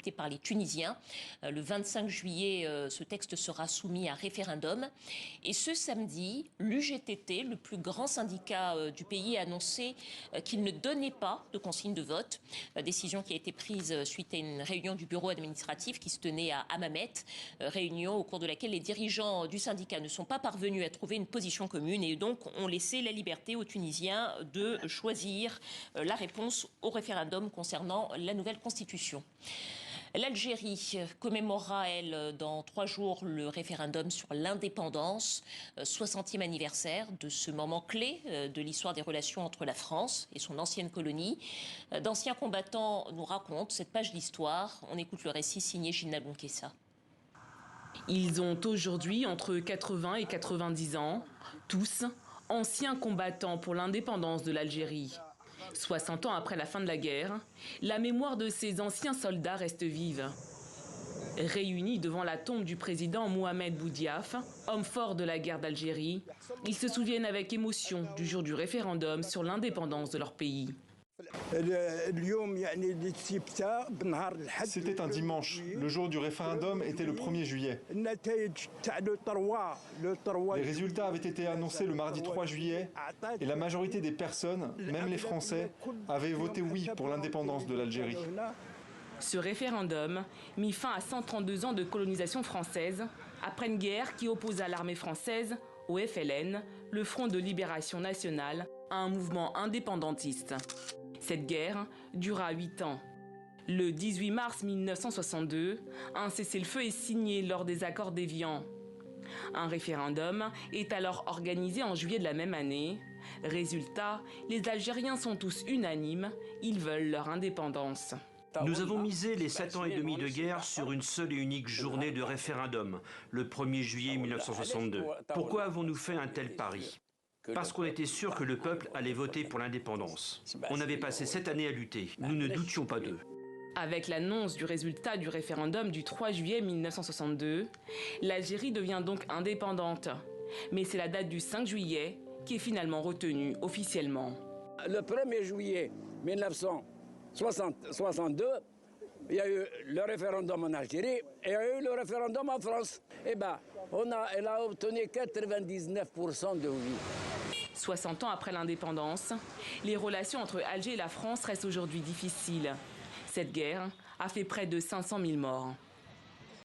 accepté par les Tunisiens. Le 25 juillet, ce texte sera soumis à référendum. Et ce samedi, l'UGTT, le plus grand syndicat du pays, a annoncé qu'il ne donnait pas de consigne de vote. Décision qui a été prise suite à une réunion du bureau administratif qui se tenait à Hammamet. Réunion au cours de laquelle les dirigeants du syndicat ne sont pas parvenus à trouver une position commune et donc ont laissé la liberté aux Tunisiens de choisir la réponse au référendum concernant la nouvelle constitution. L'Algérie commémorera, elle, dans 3 jours, le référendum sur l'indépendance, 60e anniversaire de ce moment clé de l'histoire des relations entre la France et son ancienne colonie. D'anciens combattants nous racontent cette page d'histoire. On écoute le récit signé Gina Bonkessa. Ils ont aujourd'hui entre 80 et 90 ans, tous anciens combattants pour l'indépendance de l'Algérie. 60 ans après la fin de la guerre, la mémoire de ces anciens soldats reste vive. Réunis devant la tombe du président Mohamed Boudiaf, homme fort de la guerre d'Algérie, ils se souviennent avec émotion du jour du référendum sur l'indépendance de leur pays. C'était un dimanche. Le jour du référendum était le 1er juillet. Les résultats avaient été annoncés le mardi 3 juillet et la majorité des personnes, même les Français, avaient voté oui pour l'indépendance de l'Algérie. Ce référendum mit fin à 132 ans de colonisation française, après une guerre qui opposa l'armée française au FLN, le Front de Libération Nationale, à un mouvement indépendantiste. Cette guerre dura 8 ans. Le 18 mars 1962, un cessez-le-feu est signé lors des accords d'Évian. Un référendum est alors organisé en juillet de la même année. Résultat, les Algériens sont tous unanimes, ils veulent leur indépendance. Nous avons misé les 7 ans et demi de guerre sur une seule et unique journée de référendum, le 1er juillet 1962. Pourquoi avons-nous fait un tel pari ? Parce qu'on était sûr que le peuple allait voter pour l'indépendance. On avait passé 7 années à lutter, nous ne doutions pas d'eux. Avec l'annonce du résultat du référendum du 3 juillet 1962, l'Algérie devient donc indépendante. Mais c'est la date du 5 juillet qui est finalement retenue officiellement. Le 1er juillet 1962, il y a eu le référendum en Algérie et il y a eu le référendum en France. Eh bien, elle a obtenu 99% de oui. 60 ans après l'indépendance, les relations entre Alger et la France restent aujourd'hui difficiles. Cette guerre a fait près de 500 000 morts.